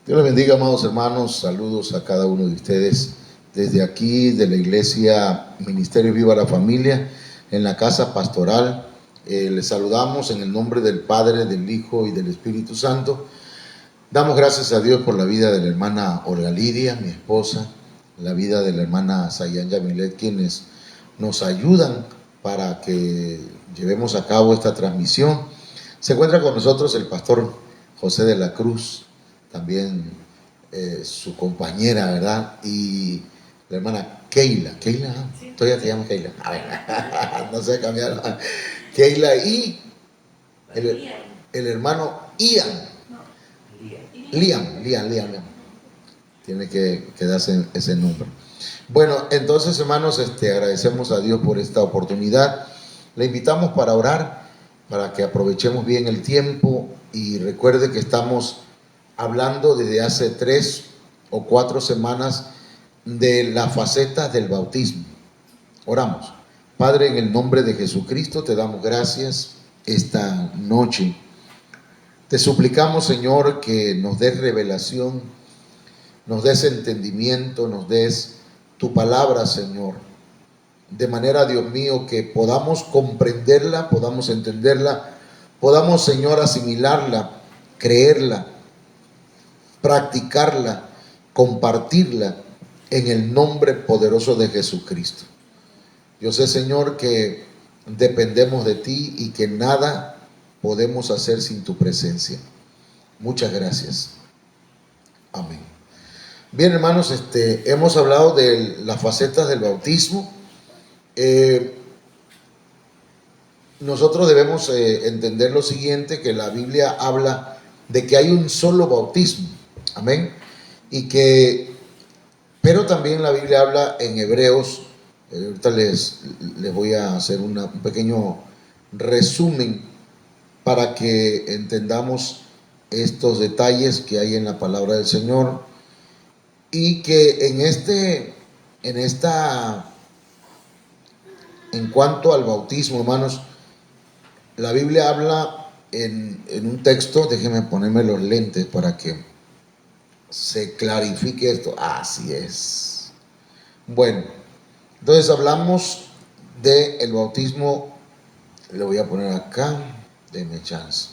Dios les bendiga, amados hermanos. Saludos a cada uno de ustedes desde aquí de la iglesia Ministerio Viva la Familia en la casa pastoral. Les saludamos en el nombre del Padre, del Hijo y del Espíritu Santo. Damos gracias a Dios por la vida de la hermana Olga Lidia, mi esposa, la vida de la hermana Sayan Yamilet, quienes nos ayudan para que llevemos a cabo esta transmisión. Se encuentra con nosotros el pastor José de la Cruz, también su compañera, ¿verdad? Y la hermana Keila, sí. Todavía te llamas Keila, a ver, no sé cambiar, Keila y el hermano Ian. Liam. Tiene que quedarse ese nombre. Bueno, entonces, hermanos, agradecemos a Dios por esta oportunidad. Le invitamos para orar, para que aprovechemos bien el tiempo, y recuerde que estamos hablando desde hace 3 o 4 semanas de las facetas del bautismo. Oramos. Padre, en el nombre de Jesucristo te damos gracias esta noche. Te suplicamos, Señor, que nos des revelación, nos des entendimiento, nos des tu palabra, Señor, de manera, Dios mío, que podamos comprenderla, podamos entenderla, podamos, Señor, asimilarla, creerla, practicarla, compartirla en el nombre poderoso de Jesucristo. Yo sé, Señor, que dependemos de ti y que nada podemos hacer sin tu presencia. Muchas gracias. Amén. Bien, hermanos, hemos hablado de las facetas del bautismo. Nosotros debemos entender lo siguiente, que la Biblia habla de que hay un solo bautismo. Amén. Pero también la Biblia habla en Hebreos. Ahorita les voy a hacer un pequeño resumen para que entendamos estos detalles que hay en la palabra del Señor, y que en cuanto al bautismo, hermanos, la Biblia habla en un texto. Déjenme ponerme los lentes para que se clarifique esto. Así es. Bueno, entonces hablamos del bautismo. Le voy a poner acá, denme chance.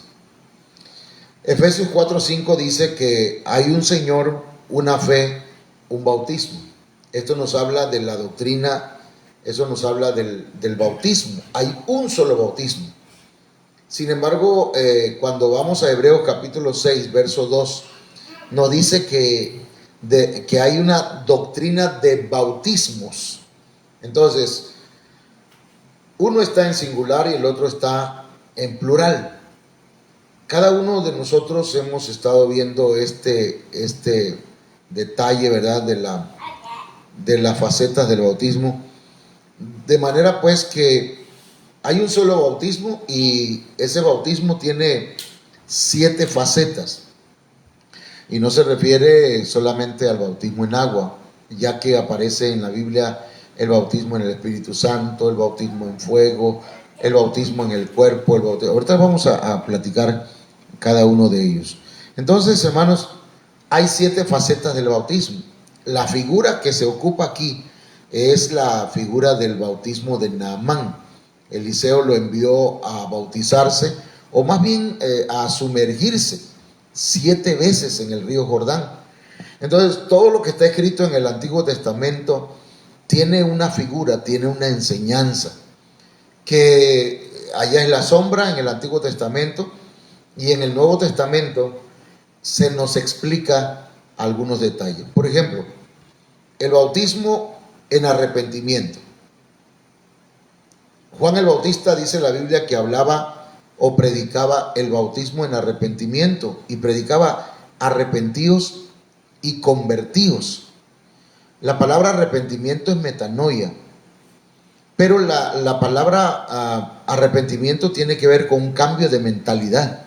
Efesios 4:5 dice que hay un Señor, una fe, un bautismo. Esto nos habla de la doctrina, eso nos habla del bautismo. Hay un solo bautismo. Sin embargo, cuando vamos a Hebreos capítulo 6, verso 2, nos dice que hay una doctrina de bautismos. Entonces, uno está en singular y el otro está en plural. Cada uno de nosotros hemos estado viendo este detalle, ¿verdad?, de las facetas del bautismo, de manera pues que hay un solo bautismo, y ese bautismo tiene 7 facetas, y no se refiere solamente al bautismo en agua, ya que aparece en la Biblia el bautismo en el Espíritu Santo, el bautismo en fuego, el bautismo en el cuerpo, el bautismo. Ahorita vamos a platicar cada uno de ellos. Entonces, hermanos, hay 7 facetas del bautismo. La figura que se ocupa aquí es la figura del bautismo de Naamán. Eliseo lo envió a bautizarse, o más bien a sumergirse 7 veces en el río Jordán. Entonces, todo lo que está escrito en el Antiguo Testamento tiene una figura, tiene una enseñanza, que allá es la sombra en el Antiguo Testamento, y en el Nuevo Testamento se nos explica algunos detalles. Por ejemplo, el bautismo en arrepentimiento. Juan el Bautista, dice la Biblia, que hablaba o predicaba el bautismo en arrepentimiento, y predicaba: arrepentíos y convertíos. La palabra arrepentimiento es metanoia, pero la palabra arrepentimiento tiene que ver con un cambio de mentalidad,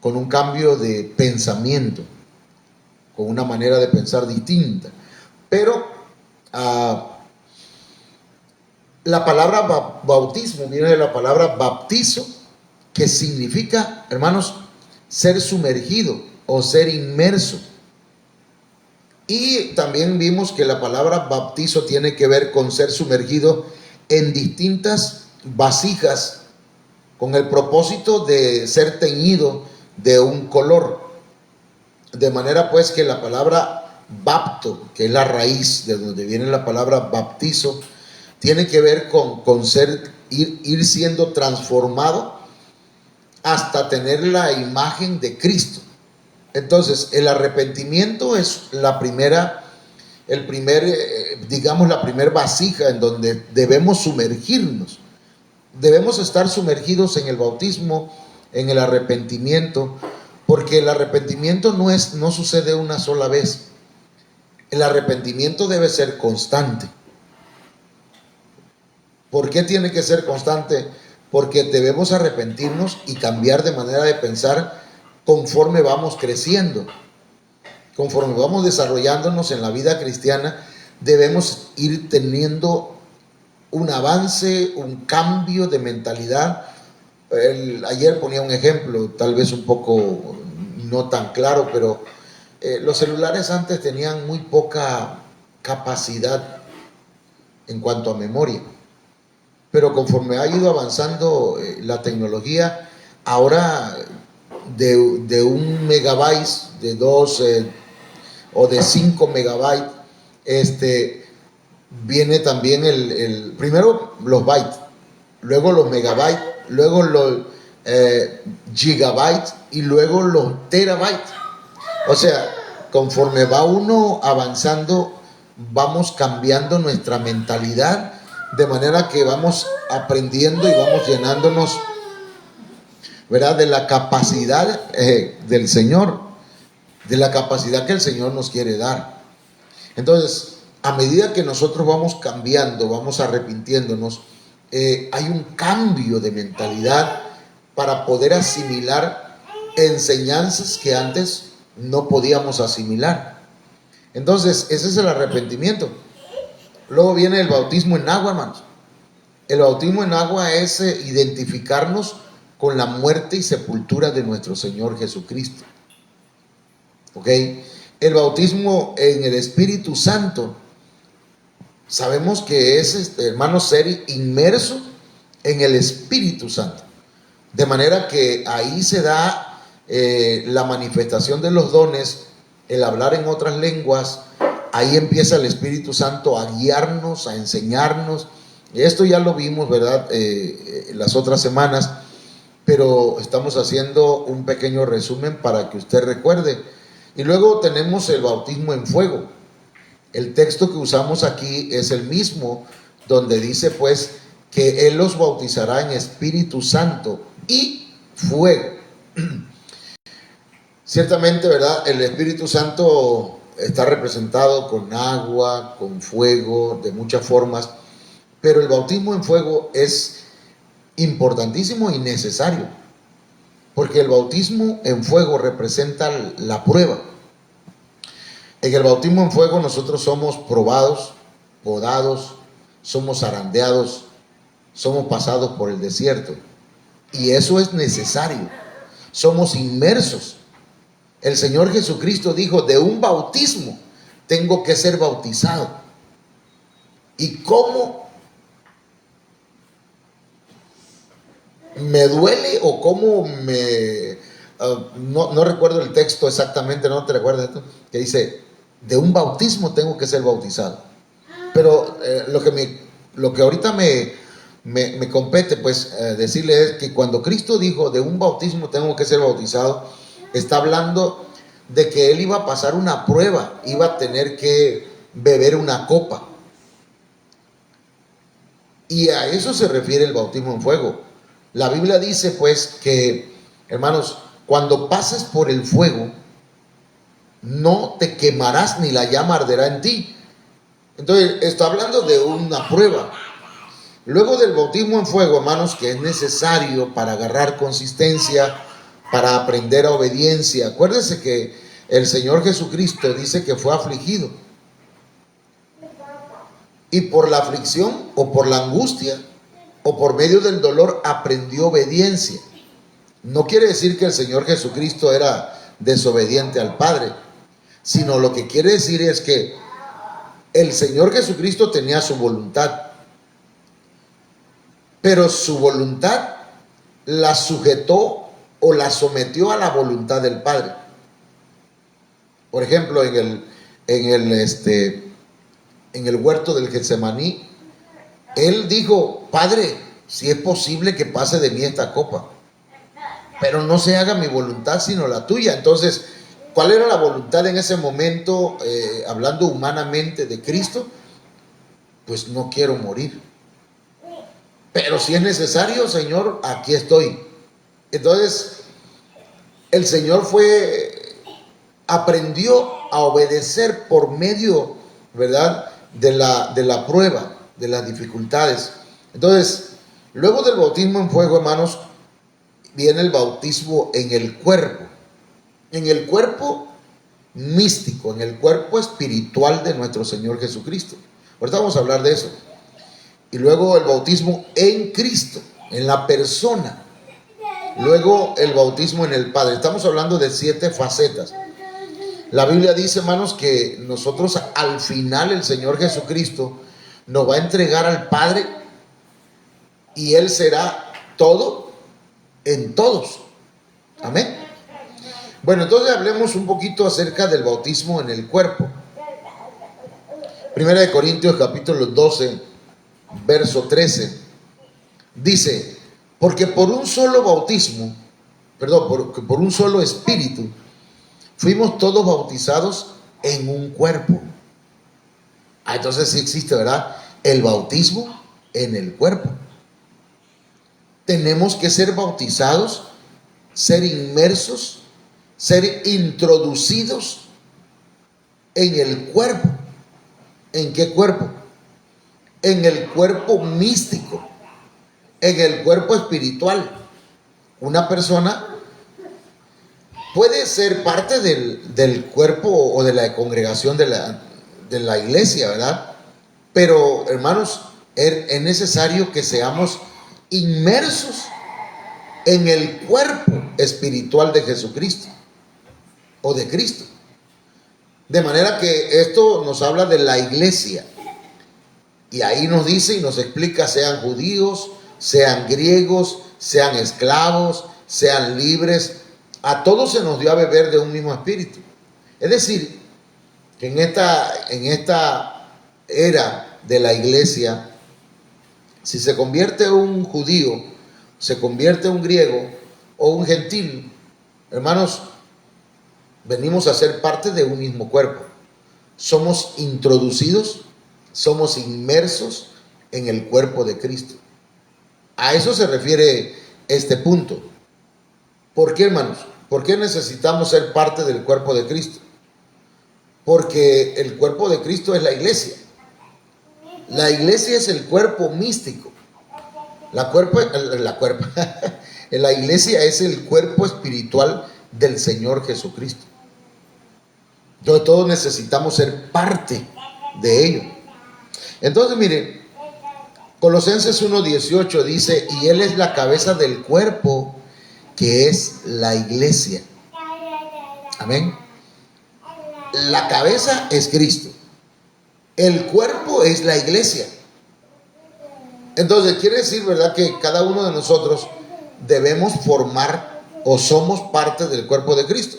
con un cambio de pensamiento, con una manera de pensar distinta. Pero la palabra bautismo viene de la palabra baptizo, que significa, hermanos, ser sumergido o ser inmerso. Y también vimos que la palabra bautizo tiene que ver con ser sumergido en distintas vasijas con el propósito de ser teñido de un color. De manera pues que la palabra bapto, que es la raíz de donde viene la palabra bautizo, tiene que ver con ir siendo transformado hasta tener la imagen de Cristo. Entonces, el arrepentimiento es la primera vasija en donde debemos sumergirnos. Debemos estar sumergidos en el bautismo, en el arrepentimiento, porque el arrepentimiento no sucede una sola vez. El arrepentimiento debe ser constante. ¿Por qué tiene que ser constante? Porque debemos arrepentirnos y cambiar de manera de pensar conforme vamos creciendo, conforme vamos desarrollándonos en la vida cristiana. Debemos ir teniendo un avance, un cambio de mentalidad. Ayer ponía un ejemplo, tal vez un poco no tan claro, pero los celulares antes tenían muy poca capacidad en cuanto a memoria, pero conforme ha ido avanzando la tecnología, ahora de 1 megabyte, de 2 o de 5 megabytes, viene también primero los bytes, luego los megabytes, luego los gigabytes y luego los terabytes. O sea, conforme va uno avanzando, vamos cambiando nuestra mentalidad, de manera que vamos aprendiendo y vamos llenándonos, ¿verdad?, de la capacidad del Señor, de la capacidad que el Señor nos quiere dar. Entonces, a medida que nosotros vamos cambiando, vamos arrepintiéndonos, hay un cambio de mentalidad para poder asimilar enseñanzas que antes no podíamos asimilar. Entonces, ese es el arrepentimiento. Luego viene el bautismo en agua, hermanos. El bautismo en agua es identificarnos con la muerte y sepultura de nuestro Señor Jesucristo. ¿Ok? El bautismo en el Espíritu Santo, sabemos que es, hermanos, ser inmerso en el Espíritu Santo. De manera que ahí se da la manifestación de los dones, el hablar en otras lenguas. Ahí empieza el Espíritu Santo a guiarnos, a enseñarnos. Esto ya lo vimos, ¿verdad?, las otras semanas, pero estamos haciendo un pequeño resumen para que usted recuerde. Y luego tenemos el bautismo en fuego. El texto que usamos aquí es el mismo, donde dice pues que Él los bautizará en Espíritu Santo y fuego. Ciertamente, ¿verdad?, el Espíritu Santo está representado con agua, con fuego, de muchas formas, pero el bautismo en fuego es importantísimo y necesario, porque el bautismo en fuego representa la prueba. En el bautismo en fuego nosotros somos probados, podados, somos zarandeados, somos pasados por el desierto, y eso es necesario. Somos inmersos. El Señor Jesucristo dijo: de un bautismo tengo que ser bautizado. ¿Y cómo me duele o cómo me... no recuerdo el texto exactamente, ¿no te recuerdas esto? Que dice: de un bautismo tengo que ser bautizado. Pero lo que ahorita me compete pues decirle es que cuando Cristo dijo: de un bautismo tengo que ser bautizado, está hablando de que Él iba a pasar una prueba, iba a tener que beber una copa. Y a eso se refiere el bautismo en fuego. La Biblia dice pues que, hermanos, cuando pases por el fuego, no te quemarás ni la llama arderá en ti. Entonces está hablando de una prueba. Luego del bautismo en fuego, hermanos, que es necesario para agarrar consistencia, para aprender a obediencia. Acuérdense que el Señor Jesucristo dice que fue afligido, y por la aflicción o por la angustia o por medio del dolor aprendió obediencia. No quiere decir que el Señor Jesucristo era desobediente al Padre, sino lo que quiere decir es que el Señor Jesucristo tenía su voluntad, pero su voluntad la sujetó o la sometió a la voluntad del Padre. Por ejemplo, en el huerto del Getsemaní, él dijo: Padre, si es posible que pase de mí esta copa, pero no se haga mi voluntad sino la tuya. Entonces, ¿cuál era la voluntad en ese momento, hablando humanamente de Cristo? Pues no quiero morir, pero si es necesario, Señor, aquí estoy. Entonces, el Señor aprendió a obedecer por medio, ¿verdad?, de la prueba, de las dificultades. Entonces, luego del bautismo en fuego, hermanos, viene el bautismo en el cuerpo místico, en el cuerpo espiritual de nuestro Señor Jesucristo. Ahorita vamos a hablar de eso. Y luego el bautismo en Cristo, en la persona. Luego el bautismo en el Padre. Estamos hablando de 7 facetas. La Biblia dice, hermanos, que nosotros al final el Señor Jesucristo nos va a entregar al Padre y Él será todo en todos. Amén. Bueno, entonces hablemos un poquito acerca del bautismo en el cuerpo. Primera de Corintios capítulo 12, verso 13. Dice: porque por un solo bautismo, por un solo espíritu, fuimos todos bautizados en un cuerpo. Entonces sí existe, ¿verdad?, el bautismo en el cuerpo. Tenemos que ser bautizados, ser inmersos, ser introducidos en el cuerpo. ¿En qué cuerpo? En el cuerpo místico, en el cuerpo espiritual. Una persona puede ser parte del cuerpo o de la congregación de la iglesia, ¿verdad? Pero, hermanos, es necesario que seamos inmersos en el cuerpo espiritual de Jesucristo o de Cristo. De manera que esto nos habla de la iglesia. Y ahí nos dice y nos explica: sean judíos, sean griegos, sean esclavos, sean libres, a todos se nos dio a beber de un mismo espíritu. Es decir, que en esta era de la iglesia, si se convierte un judío, se convierte un griego o un gentil, hermanos, venimos a ser parte de un mismo cuerpo. Somos introducidos, somos inmersos en el cuerpo de Cristo. A eso se refiere este punto. ¿Por qué, hermanos? ¿Por qué necesitamos ser parte del cuerpo de Cristo? Porque el cuerpo de Cristo es la iglesia. La iglesia es el cuerpo místico. La iglesia es el cuerpo espiritual del Señor Jesucristo. Entonces todos necesitamos ser parte de ello. Entonces, miren, Colosenses 1:18 dice: y Él es la cabeza del cuerpo, que es la iglesia. Amén. La cabeza es Cristo. El cuerpo es la iglesia. Entonces quiere decir, ¿verdad?, que cada uno de nosotros debemos formar o somos parte del cuerpo de Cristo.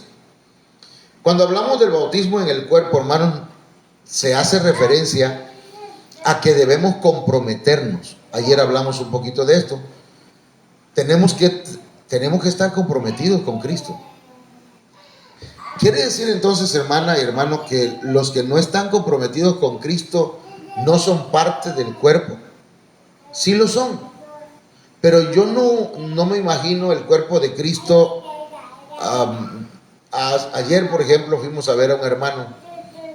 Cuando hablamos del bautismo en el cuerpo, hermanos, se hace referencia a que debemos comprometernos. Ayer hablamos un poquito de esto. Tenemos que estar comprometidos con Cristo. Quiere decir entonces, hermana y hermano, que los que no están comprometidos con Cristo no son parte del cuerpo. Sí lo son, pero yo no me imagino el cuerpo de Cristo. Ayer, por ejemplo, fuimos a ver a un hermano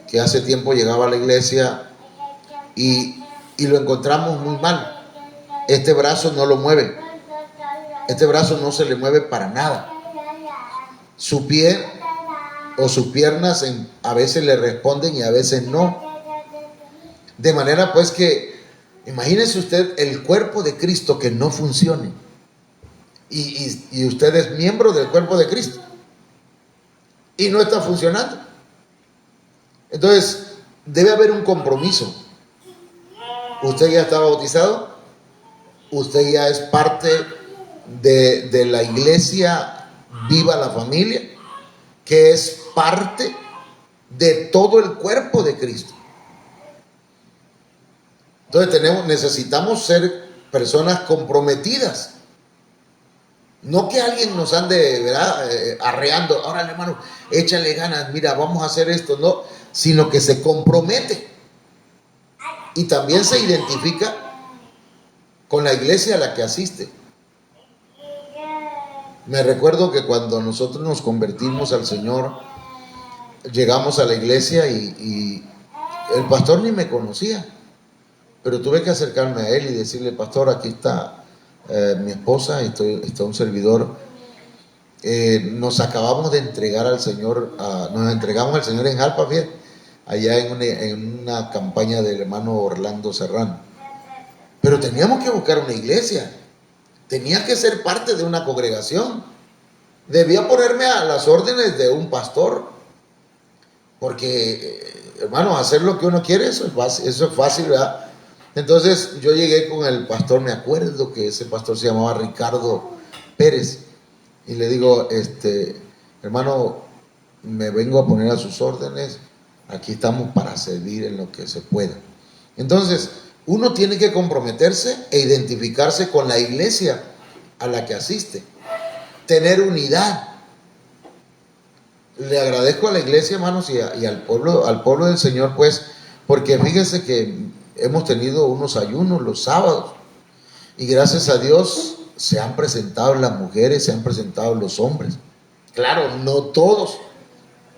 que hace tiempo llegaba a la iglesia y lo encontramos muy mal. Este brazo no lo mueve, este brazo no se le mueve para nada. Su pie o sus piernas a veces le responden y a veces no. De manera pues que imagínese usted el cuerpo de Cristo que no funcione. y usted es miembro del cuerpo de Cristo y no está funcionando. Entonces, debe haber un compromiso. Usted ya está bautizado, usted ya es parte de la iglesia Viva la Familia, que es parte de todo el cuerpo de Cristo. Entonces necesitamos ser personas comprometidas. No que alguien nos ande, ¿verdad?, arreando, órale hermano, échale ganas, mira, vamos a hacer esto, no, sino que se compromete y también se identifica con la iglesia a la que asiste. Me recuerdo que cuando nosotros nos convertimos al Señor, llegamos a la iglesia y el pastor ni me conocía, pero tuve que acercarme a él y decirle, pastor, aquí está mi esposa, está un servidor, nos acabamos de entregar al Señor, nos entregamos al Señor en Jalpa, bien, allá en una campaña del hermano Orlando Serrano, pero teníamos que buscar una iglesia, tenía que ser parte de una congregación, debía ponerme a las órdenes de un pastor, porque hermano, hacer lo que uno quiere, eso es fácil, ¿verdad? Entonces yo llegué con el pastor, me acuerdo que ese pastor se llamaba Ricardo Pérez, y le digo, hermano, me vengo a poner a sus órdenes, aquí estamos para servir en lo que se pueda. Entonces, uno tiene que comprometerse e identificarse con la iglesia a la que asiste, tener unidad. Le agradezco a la iglesia, hermanos, y al pueblo del Señor, pues, porque fíjense que hemos tenido unos ayunos los sábados y gracias a Dios se han presentado las mujeres, se han presentado los hombres. Claro, no todos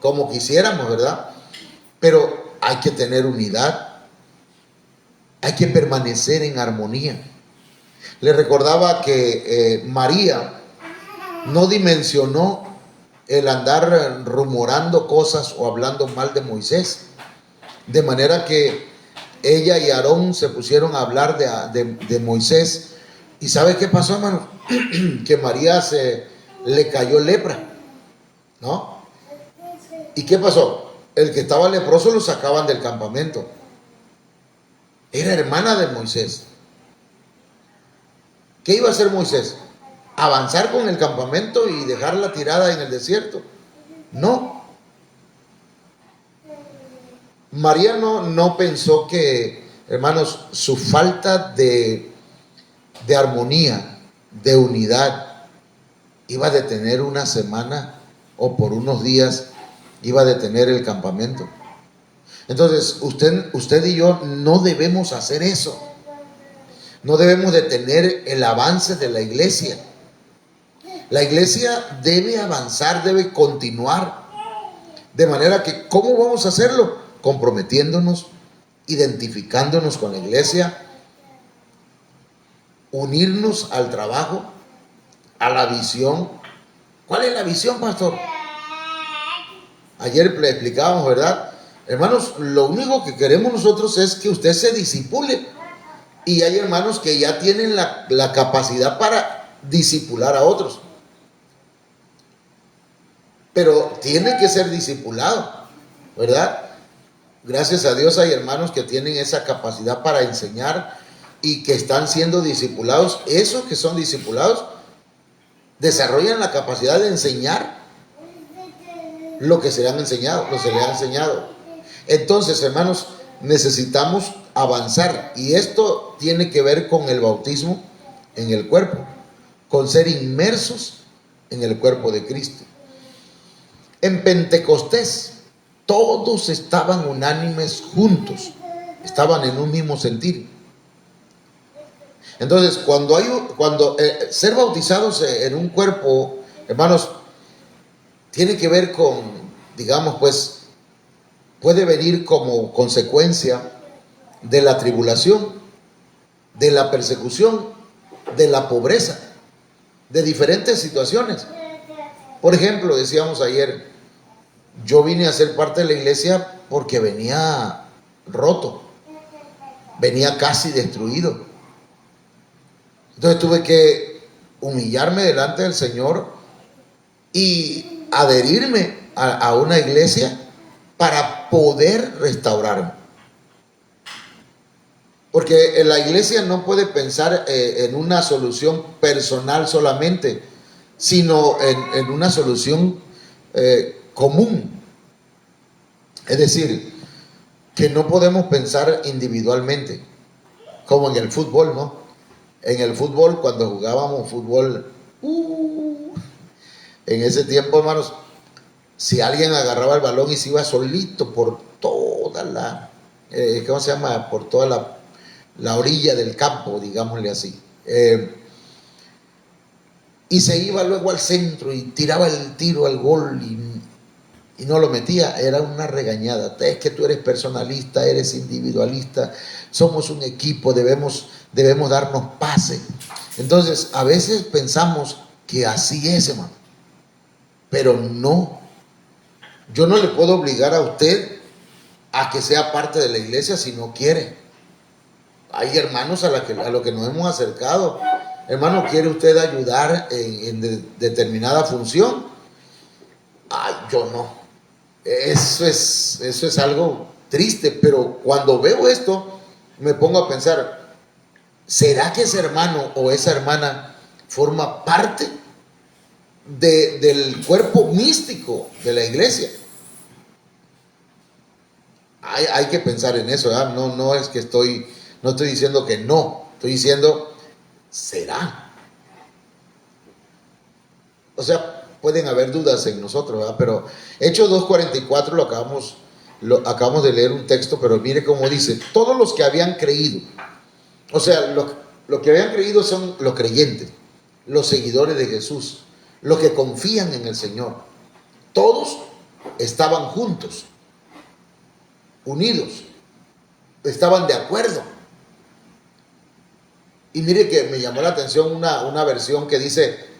como quisiéramos, ¿verdad? Pero hay que tener unidad, hay que permanecer en armonía. Le recordaba que María no dimensionó el andar rumorando cosas o hablando mal de Moisés, de manera que ella y Aarón se pusieron a hablar de Moisés. ¿Y sabe qué pasó, hermano? Que María le cayó lepra, ¿no? ¿Y qué pasó? El que estaba leproso lo sacaban del campamento. Era hermana de Moisés. ¿Qué iba a hacer Moisés? ¿Avanzar con el campamento y dejarla tirada en el desierto? No. María no pensó que, hermanos, su falta de armonía, de unidad, iba a detener una semana o por unos días iba a detener el campamento. Entonces, usted y yo no debemos hacer eso. No debemos detener el avance de la iglesia. La iglesia debe avanzar, debe continuar. De manera que, ¿cómo vamos a hacerlo? Comprometiéndonos, identificándonos con la iglesia, unirnos al trabajo, a la visión. ¿Cuál es la visión, pastor? Ayer le explicábamos, ¿verdad? Hermanos, lo único que queremos nosotros es que usted se discipule. Y hay hermanos que ya tienen la capacidad para discipular a otros. Pero tiene que ser discipulado, ¿verdad? Gracias a Dios hay hermanos que tienen esa capacidad para enseñar y que están siendo discipulados. Esos que son discipulados desarrollan la capacidad de enseñar lo que se le han enseñado, lo que se le ha enseñado. Entonces, hermanos, necesitamos avanzar, y esto tiene que ver con el bautismo en el cuerpo, con ser inmersos en el cuerpo de Cristo. En Pentecostés todos estaban unánimes juntos, estaban en un mismo sentir. Entonces, cuando ser bautizados en un cuerpo, hermanos, tiene que ver con, digamos, pues, puede venir como consecuencia de la tribulación, de la persecución, de la pobreza, de diferentes situaciones. Por ejemplo, decíamos ayer, yo vine a ser parte de la iglesia porque venía roto, venía casi destruido. Entonces tuve que humillarme delante del Señor y adherirme a una iglesia para poder restaurarme. Porque la iglesia no puede pensar en una solución personal solamente, sino en una solución común. Es decir, que no podemos pensar individualmente, como en el fútbol, ¿no? En el fútbol, cuando jugábamos fútbol, en ese tiempo, hermanos, si alguien agarraba el balón y se iba solito por toda la, ¿cómo se llama? Por toda la orilla del campo, digámosle así. Y se iba luego al centro y tiraba el tiro al gol y no lo metía, era una regañada. Es que tú eres personalista, eres individualista, somos un equipo, debemos darnos pase. Entonces, a veces pensamos que así es, hermano, pero no. Yo no le puedo obligar a usted a que sea parte de la iglesia si no quiere. Hay hermanos a los que nos hemos acercado. Hermano, ¿quiere usted ayudar en determinada función? Ay, yo no. Eso es algo triste, pero cuando veo esto, me pongo a pensar, ¿será que ese hermano o esa hermana forma parte del cuerpo místico de la iglesia? Hay que pensar en eso, ¿verdad? No es que no estoy diciendo que no, estoy diciendo, ¿será? O sea, pueden haber dudas en nosotros, ¿verdad? Pero Hechos 2:44 lo acabamos de leer un texto, pero mire cómo dice, todos los que habían creído, o sea, los que habían creído son los creyentes, los seguidores de Jesús, los que confían en el Señor. Todos estaban juntos, unidos, estaban de acuerdo. Y mire que me llamó la atención una versión que dice,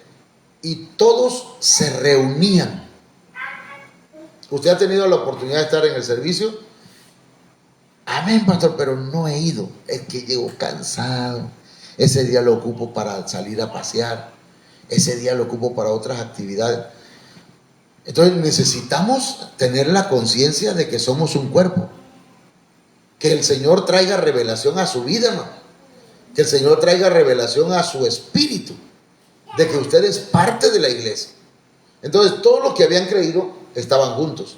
y todos se reunían. ¿Usted ha tenido la oportunidad de estar en el servicio? Amén, pastor, pero no he ido. Es que llego cansado. Ese día lo ocupo para salir a pasear. Ese día lo ocupo para otras actividades. Entonces necesitamos tener la conciencia de que somos un cuerpo. Que el Señor traiga revelación a su vida, hermano. Que el Señor traiga revelación a su espíritu. De que usted es parte de la iglesia. Entonces todos los que habían creído estaban juntos.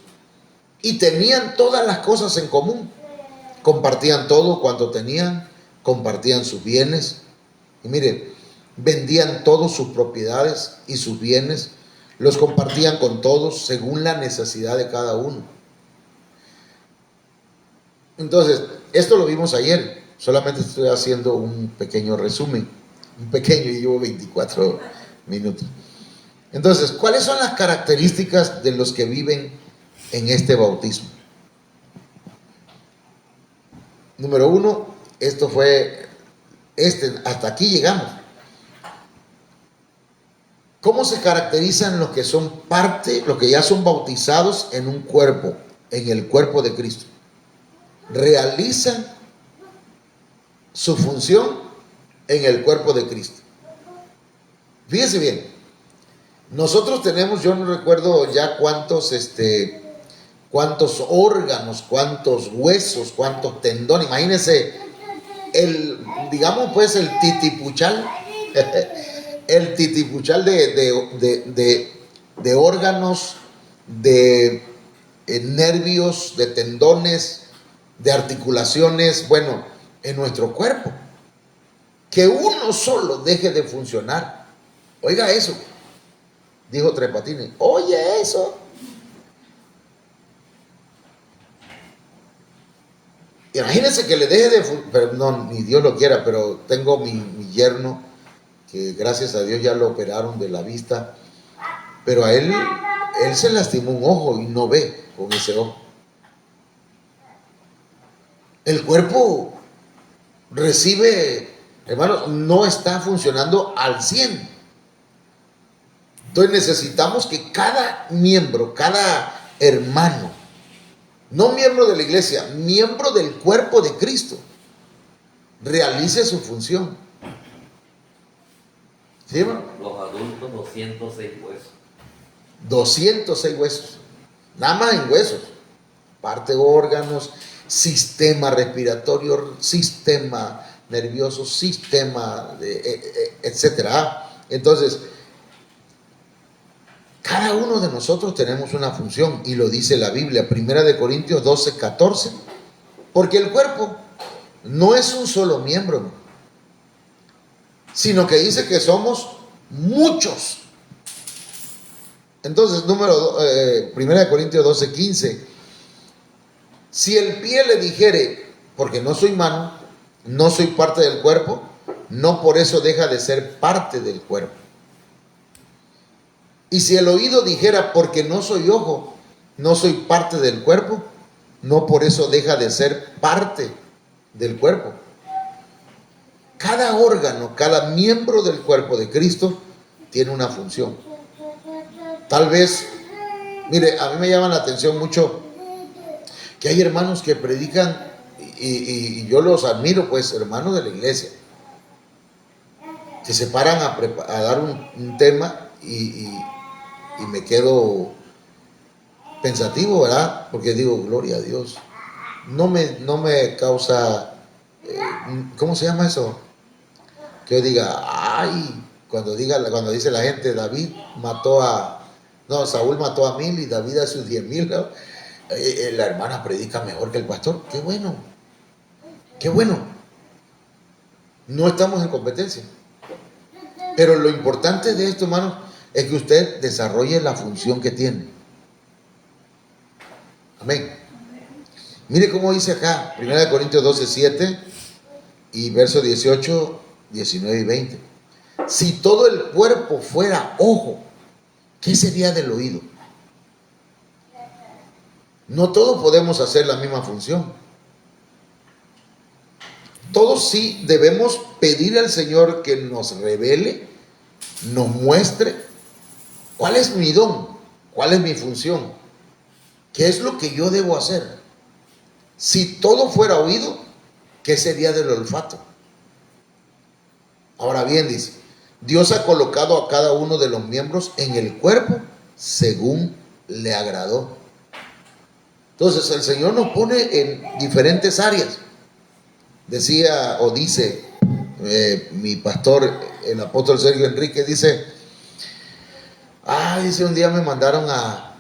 Y tenían todas las cosas en común. Compartían todo cuanto tenían. Compartían sus bienes. Y mire, vendían todas sus propiedades y sus bienes. Los compartían con todos según la necesidad de cada uno. Entonces, esto lo vimos ayer. Solamente estoy haciendo un pequeño resumen. Un pequeño, y llevo 24 minutos. Entonces, ¿cuáles son las características de los que viven en este bautismo? Número uno, hasta aquí llegamos. ¿Cómo se caracterizan los que son parte, los que ya son bautizados en un cuerpo, en el cuerpo de Cristo? Realizan su función en el cuerpo de Cristo. Fíjense bien, nosotros tenemos, yo no recuerdo ya cuántos órganos, cuántos huesos, cuántos tendones. Imagínense digamos pues el titipuchal, el titipuchal de órganos, de nervios, de tendones, de articulaciones, bueno, en nuestro cuerpo. Que uno solo deje de funcionar. Oiga eso, dijo Tres Patines. Oye eso. Imagínense que le deje de funcionar, no, ni Dios lo quiera, pero tengo mi yerno, que gracias a Dios ya lo operaron de la vista, pero a él se lastimó un ojo y no ve con ese ojo. El cuerpo recibe, hermano, no está funcionando al 100. Entonces necesitamos que cada miembro, cada hermano, no miembro de la iglesia, miembro del cuerpo de Cristo, realice su función. ¿Sí, hermano? Los adultos, 206 huesos. 206 huesos. Nada más en huesos. Parte órganos, sistema respiratorio, sistema nervioso, sistema, etcétera. Entonces, cada uno de nosotros tenemos una función y lo dice la Biblia, 1 Corintios 12:14, porque el cuerpo no es un solo miembro, sino que dice que somos muchos. Entonces, 1 Corintios 12:15, si el pie le dijere, porque no soy mano, no soy parte del cuerpo, no por eso deja de ser parte del cuerpo. Y si el oído dijera, porque no soy ojo, no soy parte del cuerpo, no por eso deja de ser parte del cuerpo. Cada órgano, cada miembro del cuerpo de Cristo tiene una función. Tal vez, mire, a mí me llama la atención mucho que hay hermanos que predican, y yo los admiro, pues, hermanos de la iglesia, que se paran a dar un tema y me quedo pensativo, ¿verdad? Porque digo, gloria a Dios. No me causa, ¿cómo se llama eso? Que yo diga, ay, cuando dice la gente, Saúl mató a 1000 y David a sus 10,000, ¿no? La hermana predica mejor que el pastor. Qué bueno, qué bueno. No estamos en competencia. Pero lo importante de esto, hermanos, es que usted desarrolle la función que tiene. Amén. Mire cómo dice acá, 1 Corintios 12:7 y versos 18, 19 y 20. Si todo el cuerpo fuera ojo, ¿qué sería del oído? No todos podemos hacer la misma función. Todos sí debemos pedir al Señor que nos revele, nos muestre cuál es mi don, cuál es mi función, qué es lo que yo debo hacer. Si todo fuera oído, ¿qué sería del olfato? Ahora bien, dice, Dios ha colocado a cada uno de los miembros en el cuerpo según le agradó. Entonces el Señor nos pone en diferentes áreas. Decía o dice mi pastor, el apóstol Sergio Enrique, dice, dice, un día me mandaron a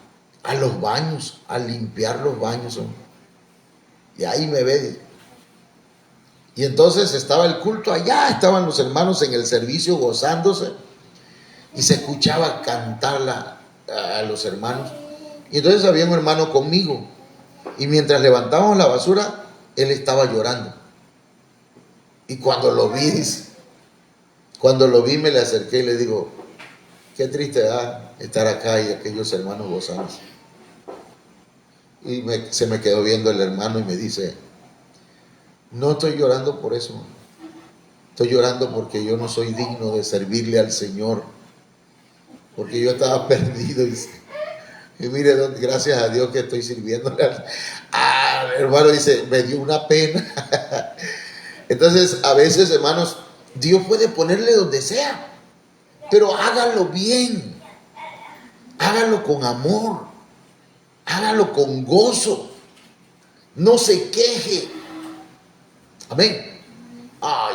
los baños, a limpiar los baños, hombre. Y ahí me ve. Y entonces estaba el culto allá, estaban los hermanos en el servicio gozándose y se escuchaba cantar a los hermanos. Y entonces había un hermano conmigo y mientras levantábamos la basura, él estaba llorando. Y cuando lo vi me le acerqué y le digo, qué triste estar acá y aquellos hermanos gozándose. Y se me quedó viendo el hermano y me dice, no estoy llorando por eso, estoy llorando porque yo no soy digno de servirle al Señor, porque yo estaba perdido. Y mire, gracias a Dios que estoy sirviéndole hermano, dice, me dio una pena. Entonces, a veces, hermanos, Dios puede ponerle donde sea, pero hágalo bien, hágalo con amor, hágalo con gozo, no se queje. Amén.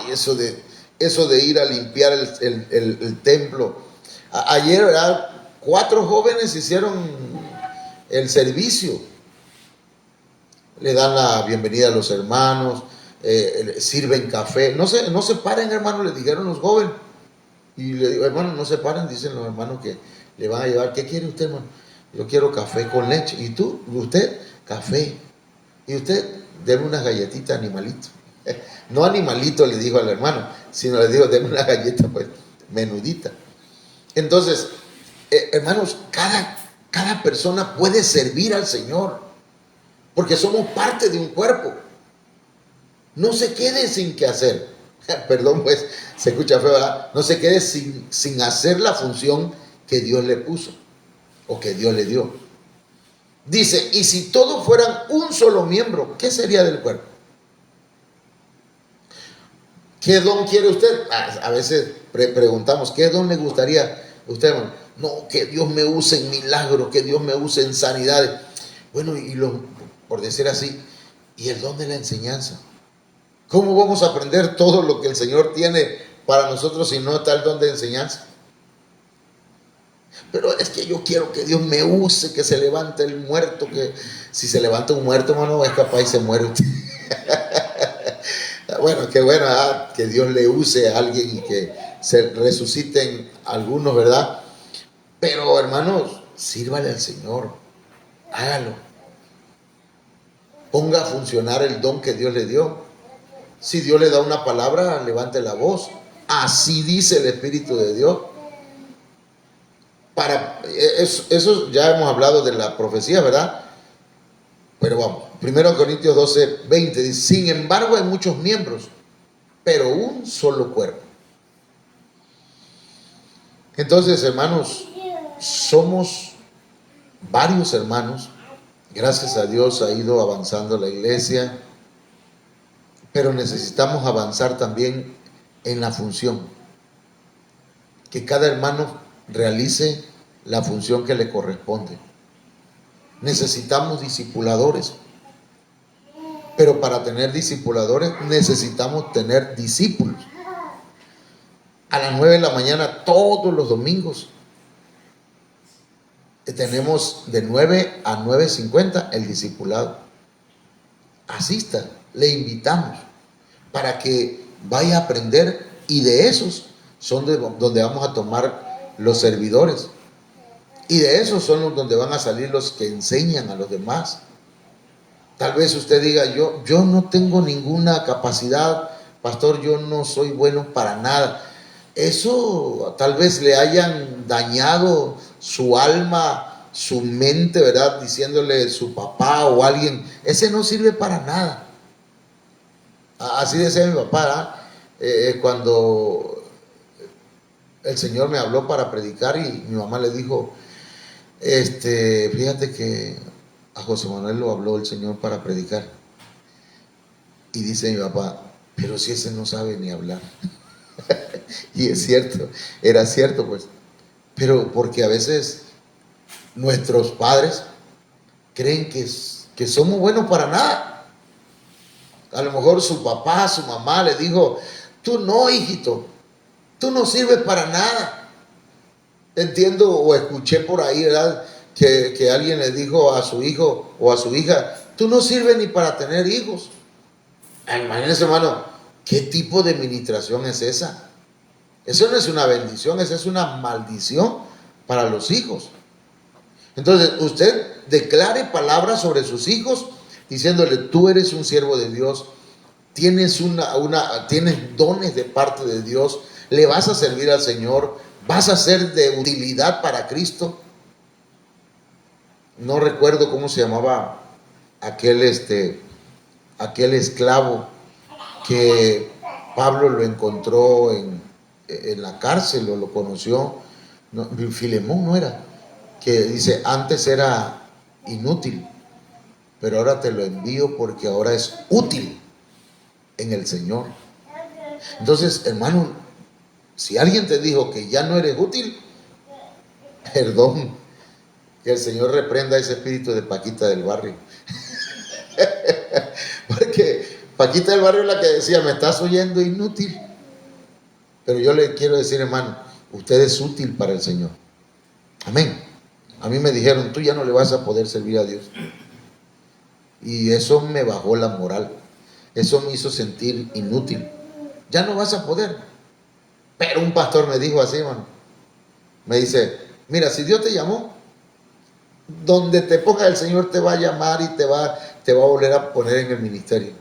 Eso de ir a limpiar el templo. Ayer, ¿verdad? 4 jóvenes hicieron el servicio. Le dan la bienvenida a los hermanos, sirven café. No se paren, hermano, le dijeron los jóvenes. Y le digo, hermano, no se paren, dicen los hermanos que le van a llevar. ¿Qué quiere usted, hermano? Yo quiero café con leche. ¿Y tú? ¿Usted? Café. ¿Y usted? Deme unas galletitas, animalito. No animalito, le dijo al hermano, sino le dijo, deme una galleta, pues, menudita. Entonces, hermanos, cada persona puede servir al Señor, porque somos parte de un cuerpo. No se quede sin qué hacer. Perdón, pues, se escucha feo, ¿verdad? No se quede sin hacer la función que Dios le puso o que Dios le dio. Dice, y si todos fueran un solo miembro, ¿qué sería del cuerpo? ¿Qué don quiere usted? A veces preguntamos, ¿qué don le gustaría a usted, hermano? No, que Dios me use en milagros, que Dios me use en sanidades. Bueno, por decir así, ¿y el don de la enseñanza? ¿Cómo vamos a aprender todo lo que el Señor tiene para nosotros si no está el don de enseñanza? Pero es que yo quiero que Dios me use, que se levante el muerto, que si se levanta un muerto, hermano, es capaz y se muere usted. Bueno, qué bueno, que Dios le use a alguien y que se resuciten algunos, ¿verdad? Pero hermanos, sírvale al Señor, hágalo. Ponga a funcionar el don que Dios le dio. Si Dios le da una palabra, levante la voz. Así dice el Espíritu de Dios. Eso ya hemos hablado de la profecía, ¿verdad? Pero vamos, 1 Corintios 12, 20 dice, sin embargo hay muchos miembros, pero un solo cuerpo. Entonces, hermanos, somos varios hermanos. Gracias a Dios ha ido avanzando la iglesia, pero necesitamos avanzar también en la función. Que cada hermano realice la función que le corresponde. Necesitamos discipuladores, pero para tener discipuladores necesitamos tener discípulos. A las 9 de la mañana todos los domingos tenemos de 9 a 9:50 el discipulado. Asista, le invitamos para que vaya a aprender, y de esos son donde vamos a tomar los servidores, y de esos son donde van a salir los que enseñan a los demás. Tal vez usted diga, yo no tengo ninguna capacidad, pastor, yo no soy bueno para nada. Eso tal vez le hayan dañado su alma, su mente, ¿verdad? Diciéndole su papá o alguien, ese no sirve para nada. Así decía mi papá, cuando el Señor me habló para predicar y mi mamá le dijo, fíjate que a José Manuel lo habló el Señor para predicar. Y dice mi papá, pero si ese no sabe ni hablar. Y es cierto, era cierto pues. Pero porque a veces nuestros padres creen que somos buenos para nada. A lo mejor su papá, su mamá le dijo, tú no, hijito, tú no sirves para nada. Entiendo o escuché por ahí, ¿verdad? Que alguien le dijo a su hijo o a su hija, tú no sirves ni para tener hijos. Imagínense, hermano, ¿qué tipo de ministración es esa? Eso no es una bendición, esa es una maldición para los hijos. Entonces, usted declare palabras sobre sus hijos diciéndole, tú eres un siervo de Dios, tienes tienes dones de parte de Dios, le vas a servir al Señor, vas a ser de utilidad para Cristo. No recuerdo cómo se llamaba aquel esclavo que Pablo lo encontró en la cárcel o lo conoció. No, Filemón no era, que dice, antes era inútil, pero ahora te lo envío porque ahora es útil en el Señor. Entonces, hermano, si alguien te dijo que ya no eres útil, perdón, que el Señor reprenda ese espíritu de Paquita del barrio. Porque Paquita del barrio es la que decía, me estás oyendo, inútil. Pero yo le quiero decir, hermano, usted es útil para el Señor. Amén. A mí me dijeron, tú ya no le vas a poder servir a Dios. Y eso me bajó la moral. Eso me hizo sentir inútil. Ya no vas a poder. Pero un pastor me dijo así, hermano. Me dice, mira, si Dios te llamó, donde te ponga el Señor te va a llamar y te va a volver a poner en el ministerio.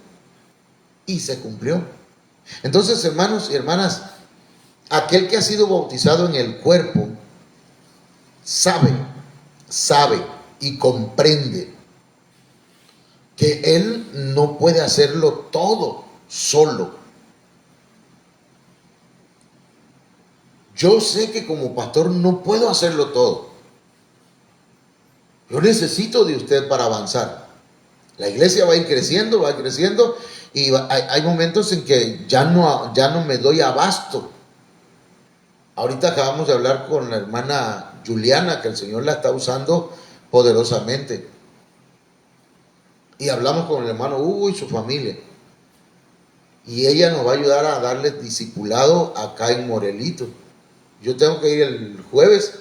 Y se cumplió. Entonces, hermanos y hermanas, aquel que ha sido bautizado en el cuerpo sabe y comprende que él no puede hacerlo todo solo. Yo sé que como pastor no puedo hacerlo todo. Yo necesito de usted para avanzar. La iglesia va a ir creciendo, y hay momentos en que ya no me doy abasto. Ahorita acabamos de hablar con la hermana Juliana, que el Señor la está usando poderosamente. Y hablamos con el hermano Hugo y su familia. Y ella nos va a ayudar a darle discipulado acá en Morelito. Yo tengo que ir el jueves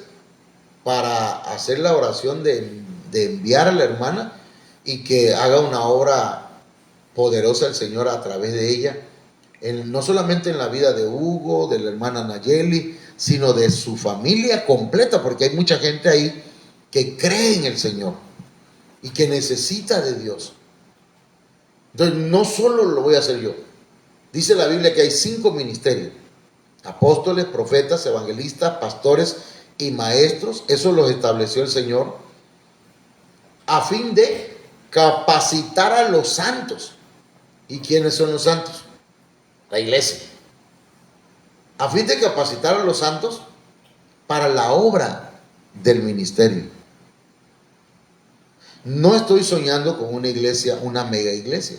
para hacer la oración de enviar a la hermana y que haga una obra poderosa el Señor a través de ella, no solamente en la vida de Hugo, de la hermana Nayeli, sino de su familia completa, porque hay mucha gente ahí que cree en el Señor y que necesita de Dios. Entonces no solo lo voy a hacer yo. Dice la Biblia que hay 5 ministerios: apóstoles, profetas, evangelistas, pastores y maestros. Eso los estableció el Señor a fin de capacitar a los santos. ¿Y quiénes son los santos? La iglesia. A fin de capacitar a los santos para la obra del ministerio. No estoy soñando con una iglesia, una mega iglesia.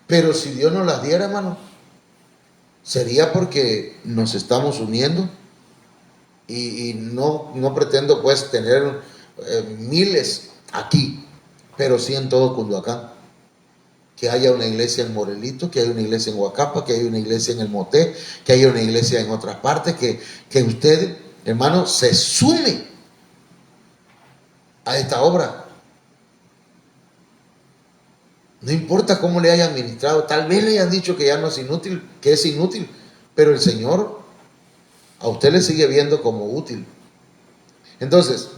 Pero si Dios nos las diera, hermano, sería porque nos estamos uniendo y no pretendo pues tener miles aquí, pero sí en todo Cunduacán. Que haya una iglesia en Morelito, que haya una iglesia en Huacapa, que haya una iglesia en El Moté, que haya una iglesia en otras partes, que usted, hermano, se sume a esta obra. No importa cómo le hayan ministrado, tal vez le hayan dicho que ya no es inútil, que es inútil, pero el Señor a usted le sigue viendo como útil. Entonces,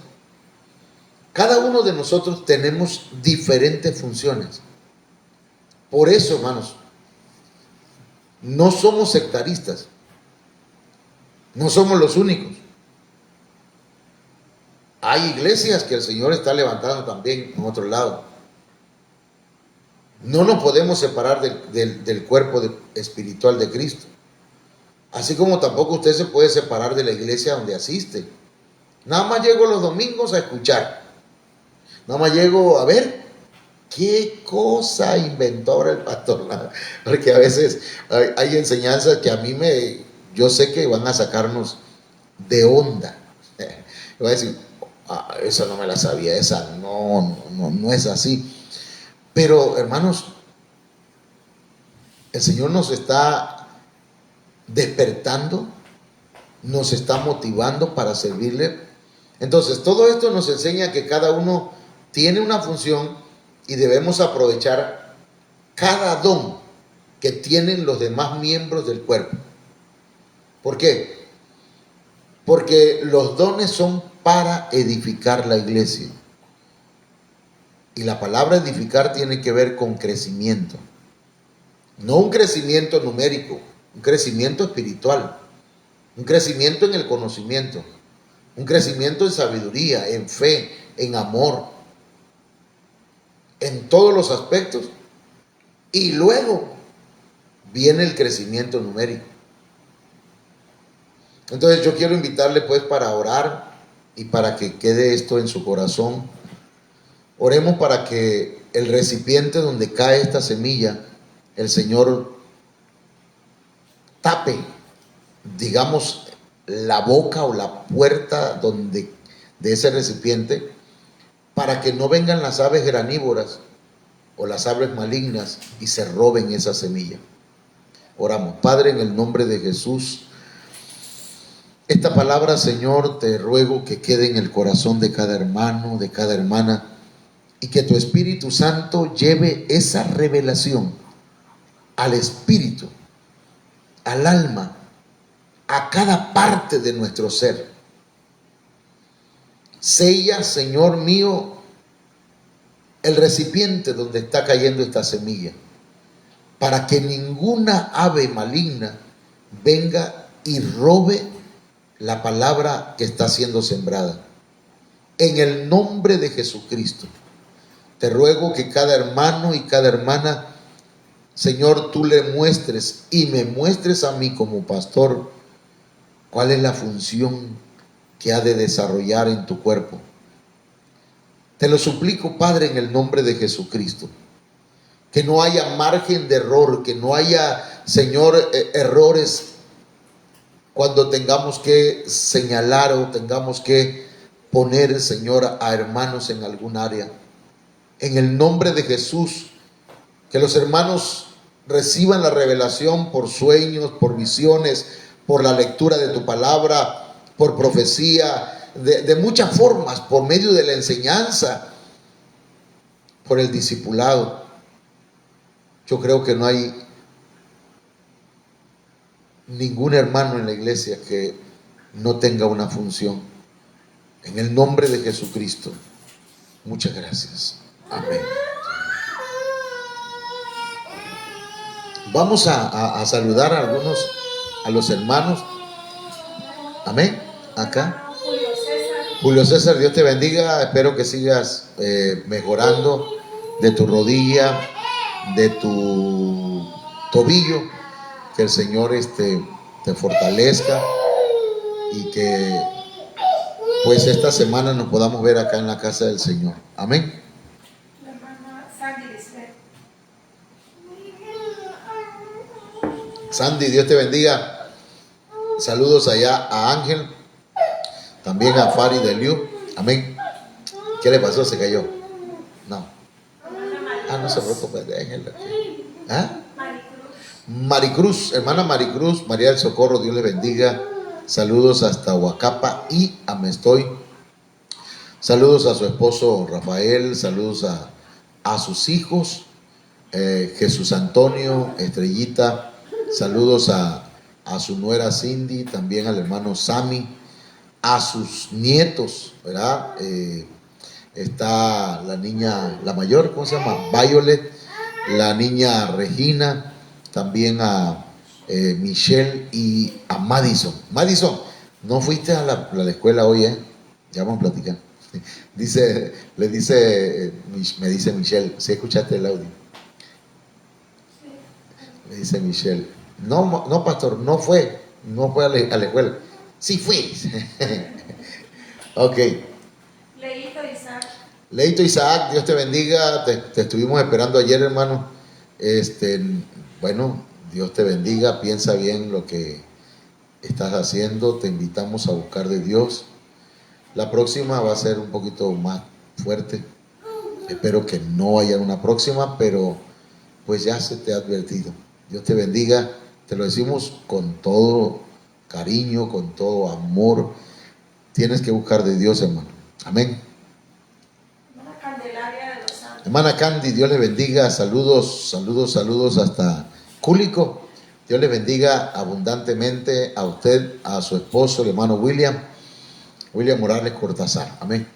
cada uno de nosotros tenemos diferentes funciones. Por eso, hermanos, no somos sectaristas, no somos los únicos. Hay iglesias que el Señor está levantando también en otro lado. No nos podemos separar del cuerpo espiritual de Cristo. Así como tampoco usted se puede separar de la iglesia donde asiste. Nada más llego los domingos a escuchar. Nada más llego a ver qué cosa inventó ahora el pastor. Porque a veces hay enseñanzas que a mí yo sé que van a sacarnos de onda. Voy a decir, esa no me la sabía, esa no es así. Pero, hermanos, el Señor nos está despertando, nos está motivando para servirle. Entonces, todo esto nos enseña que cada uno tiene una función y debemos aprovechar cada don que tienen los demás miembros del cuerpo. ¿Por qué? Porque los dones son para edificar la iglesia. Y la palabra edificar tiene que ver con crecimiento. No un crecimiento numérico, un crecimiento espiritual, un crecimiento en el conocimiento, un crecimiento en sabiduría, en fe, en amor, en todos los aspectos. Y luego viene el crecimiento numérico. Entonces yo quiero invitarle pues para orar y para que quede esto en su corazón. Oremos para que el recipiente donde cae esta semilla, el Señor tape, digamos, la boca o la puerta de ese recipiente, para que no vengan las aves granívoras o las aves malignas y se roben esa semilla. Oramos. Padre, en el nombre de Jesús, esta palabra, Señor, te ruego que quede en el corazón de cada hermano, de cada hermana, y que tu Espíritu Santo lleve esa revelación al espíritu, al alma, a cada parte de nuestro ser. Sella, Señor mío, el recipiente donde está cayendo esta semilla, para que ninguna ave maligna venga y robe la palabra que está siendo sembrada. En el nombre de Jesucristo, te ruego que cada hermano y cada hermana, Señor, tú le muestres y me muestres a mí como pastor cuál es la función que ha de desarrollar en tu cuerpo. Te lo suplico, Padre, en el nombre de Jesucristo. Que no haya margen de error, que no haya, Señor, errores cuando tengamos que señalar o tengamos que poner, Señor, a hermanos en algún área. En el nombre de Jesús, que los hermanos reciban la revelación por sueños, por visiones, por la lectura de tu palabra, por profecía, de muchas formas, por medio de la enseñanza, por el discipulado. Yo creo que no hay ningún hermano en la iglesia que no tenga una función. En el nombre de Jesucristo, muchas gracias. Amén. Vamos a saludar a los hermanos. Amén. Acá. Julio César, Dios te bendiga. Espero que sigas mejorando de tu rodilla, de tu tobillo. Que el Señor te fortalezca y que pues esta semana nos podamos ver acá en la casa del Señor. Amén. La hermana Sandy Lisbeth. Sandy, Dios te bendiga. Saludos allá a Ángel, también a Fari de Liu. Amén. ¿Qué le pasó? ¿Se cayó? No. No se preocupe, déjenlo aquí. ¿Ah? Maricruz, hermana Maricruz, María del Socorro, Dios le bendiga. Saludos hasta Huacapa y Amestoy. Saludos a su esposo Rafael, saludos a sus hijos, Jesús Antonio, Estrellita, saludos a su nuera Cindy, también al hermano Sammy, a sus nietos, ¿verdad? Está la niña, la mayor, ¿cómo se llama? Violet, la niña Regina, también a Michelle y a Madison. Madison, no fuiste a la escuela hoy, ya vamos a platicar. Me dice Michelle, ¿sí escuchaste el audio? Me dice Michelle, no pastor, no fue a la escuela. Sí fui. Ok. Leito Isaac, Dios te bendiga. Te estuvimos esperando ayer, hermano. Bueno, Dios te bendiga. Piensa bien lo que estás haciendo. Te invitamos a buscar de Dios. La próxima va a ser un poquito más fuerte. Espero que no haya una próxima, pero pues ya se te ha advertido. Dios te bendiga. Te lo decimos con todo cariño, con todo amor. Tienes que buscar de Dios, hermano. Amén. Hermana Candy, Dios le bendiga. Saludos hasta Cúlico. Dios le bendiga abundantemente a usted, a su esposo, el hermano William Morales Cortázar. Amén.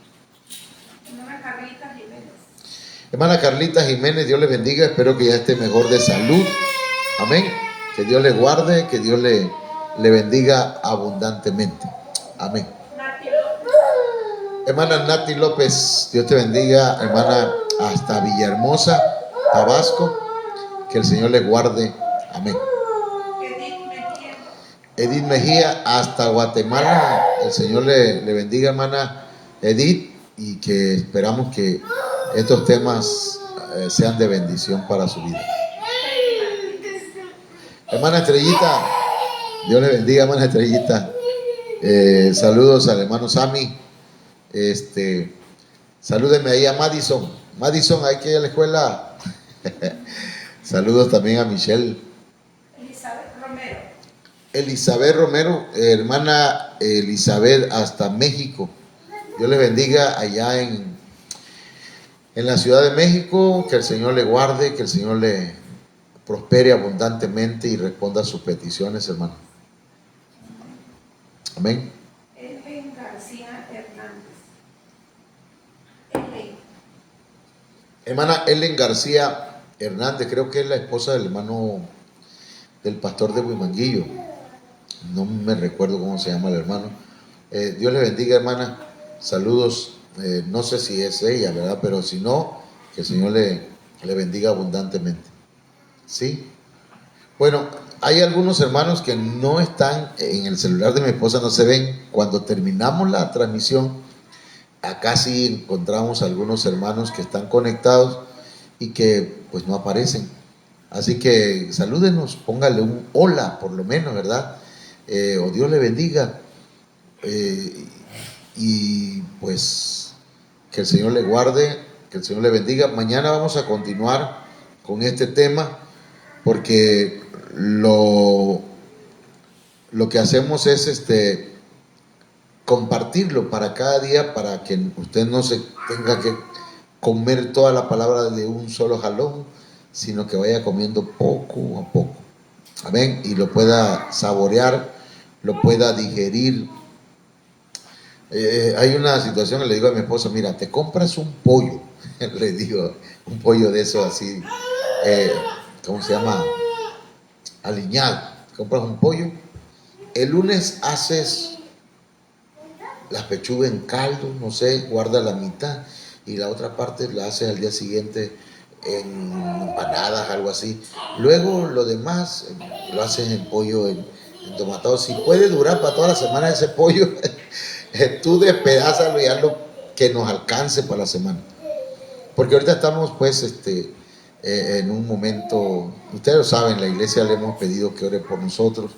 Hermana Carlita Jiménez, Dios le bendiga. Espero que ya esté mejor de salud. Amén. Que Dios le guarde, que Dios le bendiga abundantemente. Amén. Hermana Nati López, Dios te bendiga. Hermana, hasta Villahermosa, Tabasco, que el Señor le guarde. Amén. Edith Mejía, hasta Guatemala, el Señor le bendiga, hermana Edith, y que esperamos que estos temas sean de bendición para su vida. Hermana Estrellita, Dios le bendiga, hermana Estrellita. Saludos al hermano Sammy. Salúdenme ahí a Madison. Madison, hay que ir a la escuela. Saludos también a Michelle. Elizabeth Romero, hermana Elizabeth, hasta México. Dios les bendiga allá en la Ciudad de México. Que el Señor le guarde, que el Señor le prospere abundantemente y responda a sus peticiones, hermano. Amén. Ellen García Hernández. Hermana Ellen García Hernández, creo que es la esposa del hermano del pastor de Huimanguillo. No me recuerdo cómo se llama el hermano. Dios le bendiga, hermana. Saludos. No sé si es ella, ¿verdad? Pero si no, que el Señor le bendiga abundantemente. ¿Sí? Bueno, hay algunos hermanos que no están en el celular de mi esposa, no se ven. Cuando terminamos la transmisión, acá sí encontramos algunos hermanos que están conectados y que pues no aparecen. Así que salúdenos, póngale un hola por lo menos, ¿verdad? O Dios le bendiga. Y pues que el Señor le guarde, que el Señor le bendiga. Mañana vamos a continuar con este tema porque lo que hacemos es compartirlo para cada día, para que usted no se tenga que comer toda la palabra de un solo jalón, sino que vaya comiendo poco a poco. Amén. Y lo pueda saborear, lo pueda digerir. Hay una situación que le digo a mi esposa, mira, te compras un pollo, le digo, un pollo de eso así, ¿cómo se llama? Aliñado. Compras un pollo, el lunes haces las pechugas en caldo, no sé, guarda la mitad y la otra parte la haces al día siguiente en empanadas, algo así. Luego lo demás lo haces en pollo entomatado. Si puede durar para toda la semana ese pollo, tú despedázalo y haz lo que nos alcance para la semana. Porque ahorita estamos pues en un momento, ustedes lo saben, la iglesia le hemos pedido que ore por nosotros,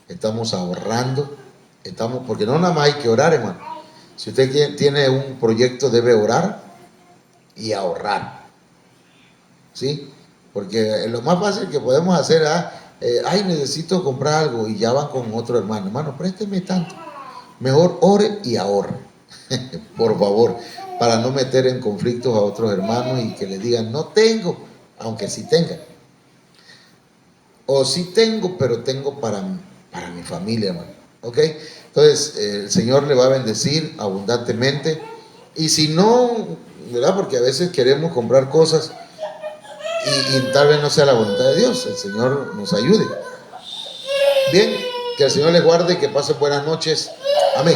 estamos ahorrando, porque no nada más hay que orar, hermano. Si usted tiene un proyecto debe orar y ahorrar, ¿sí? Porque lo más fácil que podemos hacer es, ay, necesito comprar algo y ya van con otro hermano, hermano, présteme tanto. Mejor ore y ahorre, por favor, para no meter en conflictos a otros hermanos y que le digan, no tengo, aunque sí tenga. O sí tengo, pero tengo para mi familia, hermano. ¿Ok? Entonces, el Señor le va a bendecir abundantemente. Y si no, ¿verdad? Porque a veces queremos comprar cosas y tal vez no sea la voluntad de Dios. El Señor nos ayude. Bien, que el Señor les guarde y que pasen buenas noches. Amén.